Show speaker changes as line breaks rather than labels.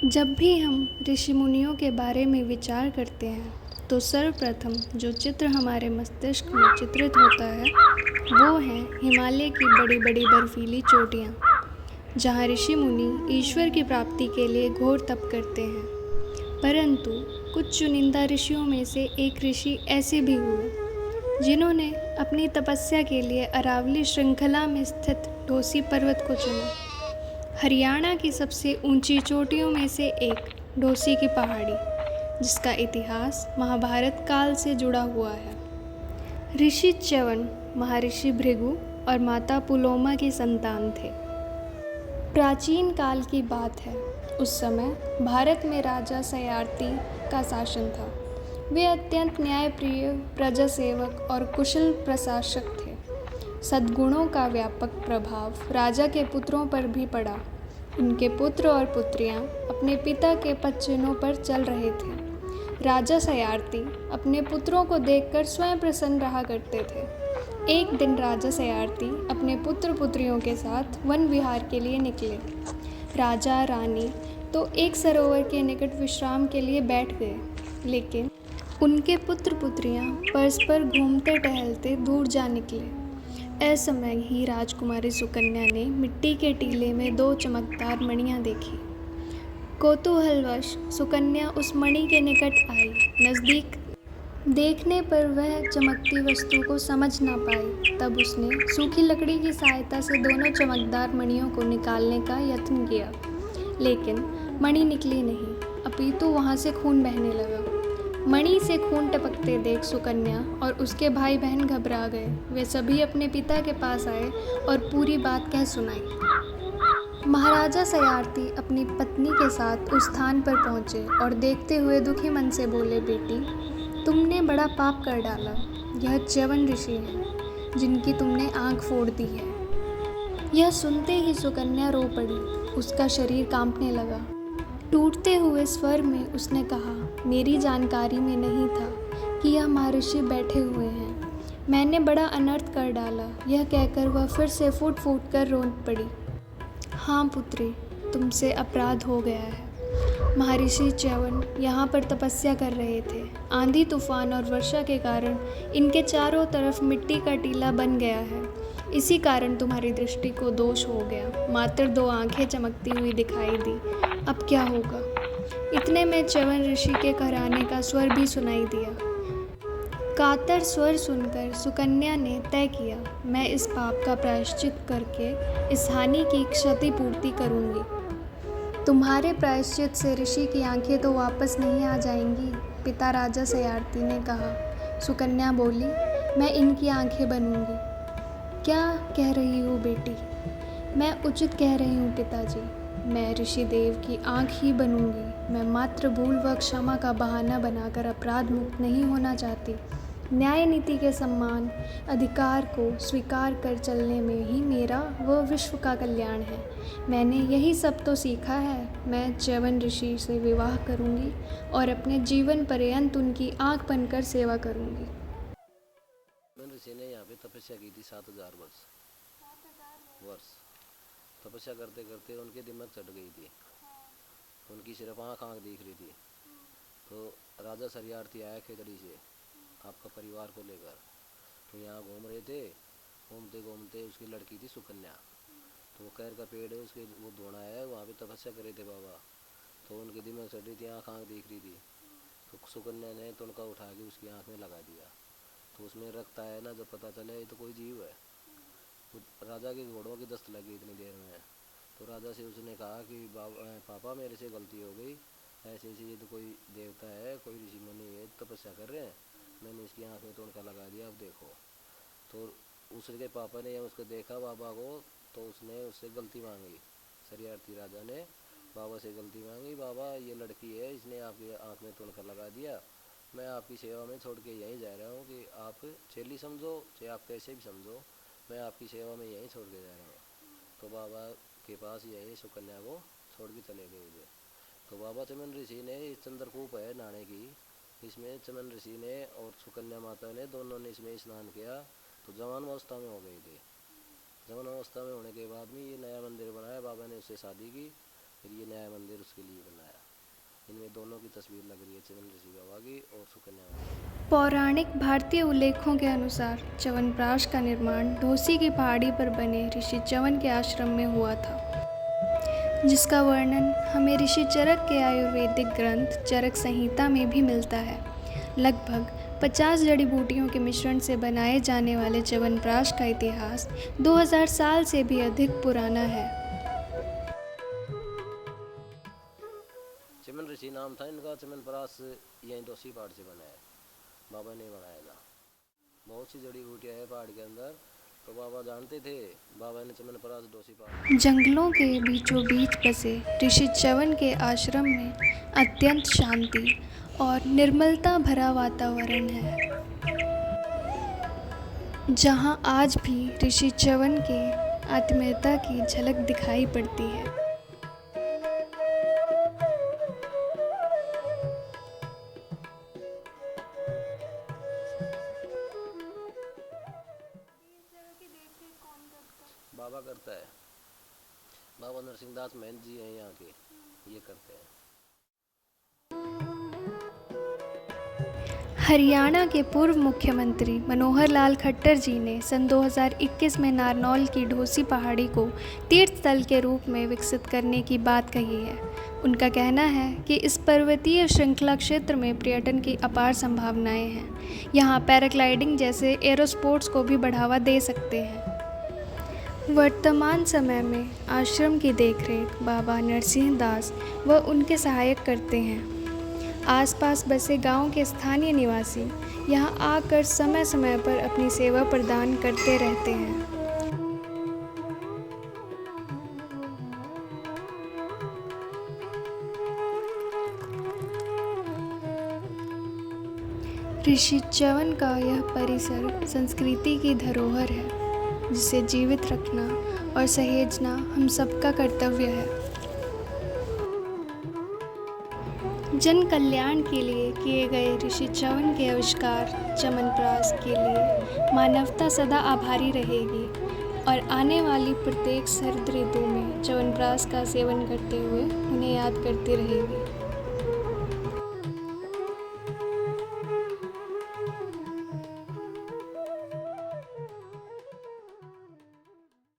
जब भी हम ऋषि मुनियों के बारे में विचार करते हैं तो सर्वप्रथम जो चित्र हमारे मस्तिष्क में चित्रित होता है वो है हिमालय की बड़ी बड़ी बर्फीली चोटियाँ, जहाँ ऋषि मुनि ईश्वर की प्राप्ति के लिए घोर तप करते हैं। परंतु कुछ चुनिंदा ऋषियों में से एक ऋषि ऐसे भी हुए जिन्होंने अपनी तपस्या के लिए अरावली श्रृंखला में स्थित ढोसी पर्वत को चुना। हरियाणा की सबसे ऊंची चोटियों में से एक ढोसी की पहाड़ी, जिसका इतिहास महाभारत काल से जुड़ा हुआ है। ऋषि च्यवन महर्षि भृगु और माता पुलोमा की संतान थे। प्राचीन काल की बात है। उस समय भारत में राजा सयार्थी का शासन था। वे अत्यंत न्यायप्रिय, प्रजासेवक और कुशल प्रशासक थे। सद्गुणों का व्यापक प्रभाव राजा के पुत्रों पर भी पड़ा। उनके पुत्र और पुत्रियां अपने पिता के पद चिन्हों पर चल रहे थे। राजा सयार्थी अपने पुत्रों को देखकर स्वयं प्रसन्न रहा करते थे। एक दिन राजा सयार्थी अपने पुत्र पुत्रियों के साथ वन विहार के लिए निकले। राजा रानी तो एक सरोवर के निकट विश्राम के लिए बैठ गए, लेकिन उनके पुत्र पुत्रियां परस्पर घूमते टहलते दूर जा निकले। असमय ही राजकुमारी सुकन्या ने मिट्टी के टीले में दो चमकदार मणियाँ देखी। कौतूहलवश सुकन्या उस मणि के निकट आई। नज़दीक देखने पर वह चमकती वस्तु को समझ ना पाई। तब उसने सूखी लकड़ी की सहायता से दोनों चमकदार मणियों को निकालने का यत्न किया, लेकिन मणि निकली नहीं, अपितु वहाँ से खून बहने लगा। मणि से खून टपकते देख सुकन्या और उसके भाई बहन घबरा गए। वे सभी अपने पिता के पास आए और पूरी बात कह सुनाई। महाराजा सयार्थी अपनी पत्नी के साथ उस स्थान पर पहुँचे और देखते हुए दुखी मन से बोले, बेटी, तुमने बड़ा पाप कर डाला। यह च्यवन ऋषि हैं जिनकी तुमने आँख फोड़ दी है। यह सुनते ही सुकन्या रो पड़ी। उसका शरीर कांपने लगा। टूटते हुए स्वर में उसने कहा, मेरी जानकारी में नहीं था कि यह महर्षि बैठे हुए हैं। मैंने बड़ा अनर्थ कर डाला। यह कहकर वह फिर से फूट फूट कर रो पड़ी। हाँ पुत्री, तुमसे अपराध हो गया है। महर्षि च्यवन यहाँ पर तपस्या कर रहे थे। आंधी तूफान और वर्षा के कारण इनके चारों तरफ मिट्टी का टीला बन गया है। इसी कारण तुम्हारी दृष्टि को दोष हो गया। मात्र दो आंखें चमकती हुई दिखाई दी। अब क्या होगा? इतने में च्यवन ऋषि के कराने का स्वर भी सुनाई दिया। कातर स्वर सुनकर सुकन्या ने तय किया, मैं इस पाप का प्रायश्चित करके इस हानि की क्षतिपूर्ति करूंगी। तुम्हारे प्रायश्चित से ऋषि की आंखें तो वापस नहीं आ जाएंगी, पिता राजा सयार्थी ने कहा। सुकन्या बोली, मैं इनकी आंखें बनूंगी। क्या कह रही हो बेटी? मैं उचित कह रही हूँ पिताजी। मैं ऋषि देव की आँख ही बनूंगी। मैं मात्र भूल व क्षमा का बहाना बनाकर अपराध मुक्त नहीं होना चाहती। न्याय नीति के सम्मान अधिकार को स्वीकार कर चलने में ही मेरा व विश्व का कल्याण है। मैंने यही सब तो सीखा है। मैं च्यवन ऋषि से विवाह करूंगी और अपने जीवन पर्यंत उनकी आँख बनकर सेवा करूंगी।
ऋषि ने यहाँ पे तपस्या की थी 7,000 वर्ष। तपस्या करते करते उनके दिमाग चढ़ गई थी। उनकी सिर्फ आँख दिख रही थी। तो राजा सरियार्थी आया खेतड़ी से आपका परिवार को लेकर। तो यहाँ घूम रहे थे। घूमते घूमते उसकी लड़की थी सुकन्या। तो वो कैर का पेड़ है, उसके वो धोना है, वहाँ पे तपस्या करे थे बाबा। तो उनके दिमाग चढ़ रही थी, आँख दिख रही थी। तो सुकन्या ने तुनका उठा के उसकी आँख में लगा दिया। तो उसमें रक्त आया ना, जब पता चला ये तो कोई जीव है। तो राजा के घोड़ों की दस्त लगी इतनी देर में। तो राजा से उसने कहा कि पापा मेरे से गलती हो गई, ऐसे ऐसे ये तो कोई देवता है, कोई ऋषि मुनि है, तपस्या कर रहे हैं, मैंने इसकी आँख में तुनका लगा दिया, अब देखो। तो उसके पापा ने जब उसको देखा बाबा को, तो उसने उससे गलती मांगी। सरियार्थी राजा ने बाबा से गलती मांगी, बाबा ये लड़की है, इसने आपकी आँख में तुनका लगा दिया, मैं आपकी सेवा में छोड़ के यहीं जा रहा हूँ कि आप चेली समझो चाहे आप कैसे भी समझो, मैं आपकी सेवा में यहीं छोड़ के जा रहा हूँ। तो बाबा के पास यही सुकन्या को छोड़ के चले गए थे। तो बाबा चमन ऋषि ने इस चंद्रकूप है नहाने की, इसमें चमन ऋषि ने और सुकन्या माता ने दोनों ने इसमें स्नान किया। तो जवान अवस्था में हो गई थी। जवान अवस्था में होने के बाद में ये नया मंदिर बनाया बाबा ने, उससे शादी की, फिर ये नया मंदिर उसके लिए बनाया। इनमें दोनों की तस्वीर लग रही है, च्यवन ऋषि बाबा की और सुकन्या माता की।
पौराणिक भारतीय उल्लेखों के अनुसार च्यवनप्राश का निर्माण ढोसी की पहाड़ी पर बने ऋषि च्यवन के आश्रम में हुआ था, जिसका वर्णन हमें ऋषि चरक के आयुर्वेदिक ग्रंथ चरक संहिता में भी मिलता है। लगभग 50 जड़ी बूटियों के मिश्रण से बनाए जाने वाले च्यवनप्राश का इतिहास 2000 साल से भी अधिक पुराना है।
च्यवन ऋषि नाम था इनका। च्यवनप्राश यहीं ढोसी पहाड़ से बना है, बाबा ने बनाया था। बहुत सी जड़ी बूटियाँ है पहाड़ के अंदर, तो बाबा जानते थे, बाबा ने च्यवनप्राश ढोसी पहाड़।
जंगलों के बीचों बीच बसे ऋषि च्यवन के आश्रम में अत्यंत शांति और निर्मलता भरा वातावरण है, जहां आज भी ऋषि च्यवन के आत्मीयता की झलक दिखाई पड़ती है।
बाबा करता है, बाबा नरसिंहदास महंत जी हैं यहाँ के, ये करते हैं।
हरियाणा के पूर्व मुख्यमंत्री मनोहर लाल खट्टर जी ने सन 2021 में नारनौल की ढोसी पहाड़ी को तीर्थ स्थल के रूप में विकसित करने की बात कही है। उनका कहना है कि इस पर्वतीय श्रृंखला क्षेत्र में पर्यटन की अपार संभावनाएं हैं। यहाँ पैराग्लाइडिंग जैसे एरोस्पोर्ट्स को भी बढ़ावा दे सकते हैं। वर्तमान समय में आश्रम की देखरेख बाबा नरसिंहदास व उनके सहायक करते हैं। आसपास बसे गांव के स्थानीय निवासी यहां आकर समय समय पर अपनी सेवा प्रदान करते रहते हैं। ऋषि च्यवन का यह परिसर संस्कृति की धरोहर है, जिसे जीवित रखना और सहेजना हम सबका कर्तव्य है। जन कल्याण के लिए किए गए ऋषि च्यवन के आविष्कार च्यवनप्राश के लिए मानवता सदा आभारी रहेगी और आने वाली प्रत्येक शरद ऋतु में च्यवनप्राश का सेवन करते हुए उन्हें याद करती रहेगी।